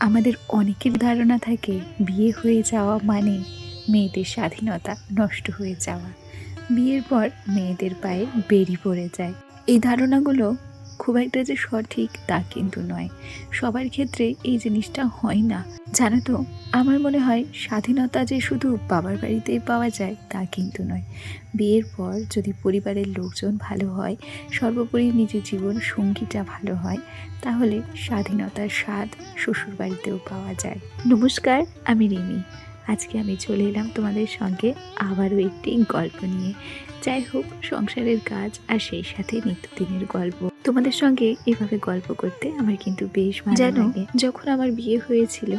আমাদের অনেকের ধারণা থাকে বিয়ে হয়ে যাওয়া মানে মেয়েদের স্বাধীনতা নষ্ট হয়ে যাওয়া, বিয়ের পর মেয়েদের পায়ে বেড়ি পড়ে যায়। এই ধারণাগুলো খুব একটা যে সঠিক তা কিন্তু নয়, সবার ক্ষেত্রে এই জিনিসটা হয় না। জানো তো, আমার মনে হয় স্বাধীনতা যে শুধু বাবার বাড়িতেই পাওয়া যায় তা কিন্তু নয়। বিয়ের পর যদি পরিবারের লোকজন ভালো হয়, সর্বোপরি নিজের জীবন সঙ্গীটা ভালো হয়, তাহলে স্বাধীনতার স্বাদ শ্বশুর বাড়িতেও পাওয়া যায়। নমস্কার, আমি রিমি। আজকে আমি চলে এলাম তোমাদের সঙ্গে আবারও একটি গল্প নিয়ে। যাই হোক, সংসারের কাজ আর সেই সাথে নিত্যদিনের গল্প তোমাদের সঙ্গে এভাবে গল্প করতে আমার কিন্তু বেশ ভালো লাগে। যখন আমার বিয়ে হয়েছিল,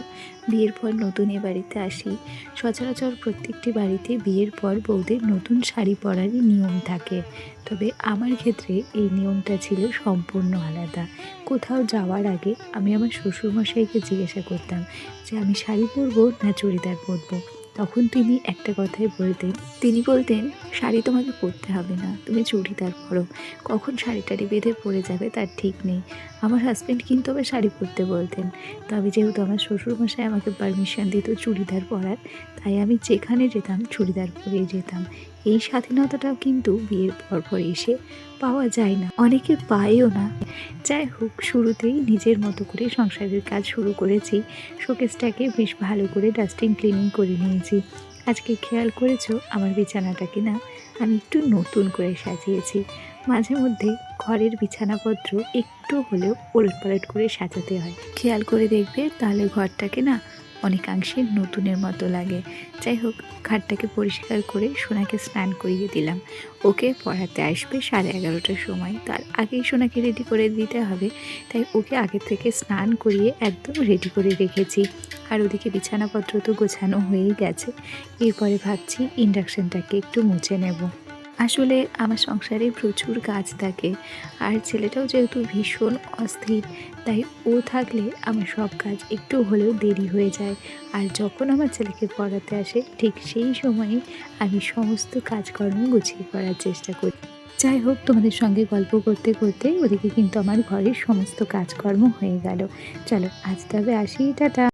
বিয়ের পর নতুন এ বাড়িতে আসি, সচরাচর প্রত্যেকটি বাড়িতে বিয়ের পর বউদের নতুন শাড়ি পরারই নিয়ম থাকে। তবে আমার ক্ষেত্রে এই নিয়মটা ছিল সম্পূর্ণ আলাদা। কোথাও যাওয়ার আগে আমি আমার শ্বশুরমশাইকে জিজ্ঞাসা করতাম যে আমি শাড়ি পরবো না চুড়িদার পরবো। তখন তিনি একটা কথাই বলতেন, তিনি বলতেন, শাড়ি তোমাকে পরতে হবে না, তুমি চুড়িদার পরো। কখন শাড়ি টাড়ি বেঁধে পরে যাবে তার ঠিক নেই। আমার হাজব্যান্ড কিন্তু আবার শাড়ি পরতে বলতেন। তবে যেহেতু আমার শ্বশুরমশাই আমাকে পারমিশন দিত চুড়িদার পরার, তাই আমি যেখানে যেতাম চুড়িদার পরেই যেতাম। এই স্বাধীনতাটাও কিন্তু বিয়ের পর এসে পাওয়া যায় না, অনেকে পায়ও না। যাই হোক, শুরুতেই নিজের মতো করে সংসারের কাজ শুরু করেছি। শোকেসটাকে বেশ ভালো করে ডাস্টিং ক্লিনিং করে নিয়েছি। আজকে খেয়াল করেছো আমার বিছানাটাকে না আমি একটু নতুন করে সাজিয়েছি। মাঝে মধ্যে ঘরের বিছানাপত্র একটু হলেও ওলটপালট করে সাজাতে হয়, খেয়াল করে দেখবে, তাহলে ঘরটাকে না অনেকাংশে নতুনের মতো লাগে। যাই হোক, ঘাটটাকে পরিষ্কার করে সোনাকে স্নান করিয়ে দিলাম। ওকে পড়াতে আসবে 11:30টার সময়, তার আগেই সোনাকে রেডি করে দিতে হবে। তাই ওকে আগে থেকে স্নান করিয়ে একদম রেডি করে রেখেছি। আর ওদিকে বিছানাপত্র তো গোছানো হয়েই গেছে। এরপরে ভাবছি ইন্ডাকশানটাকে একটু মুছে নেব। আসলে আমার সংসারে প্রচুর কাজ থাকে, আর ছেলেটাও যেহেতু ভীষণ অস্থির, তাই ও থাকলে আমার সব কাজ একটু হলেও দেরি হয়ে যায়। আর যখন আমার ছেলেকে পড়াতে আসে, ঠিক সেই সময়ে আমি সমস্ত কাজকর্ম গুছিয়ে করার চেষ্টা করি। যাই হোক, তোমাদের সঙ্গে গল্প করতে করতে ওদিকে কিন্তু আমার ঘরের সমস্ত কাজকর্ম হয়ে গেল। চলো আজ তবে আসি, টাটা।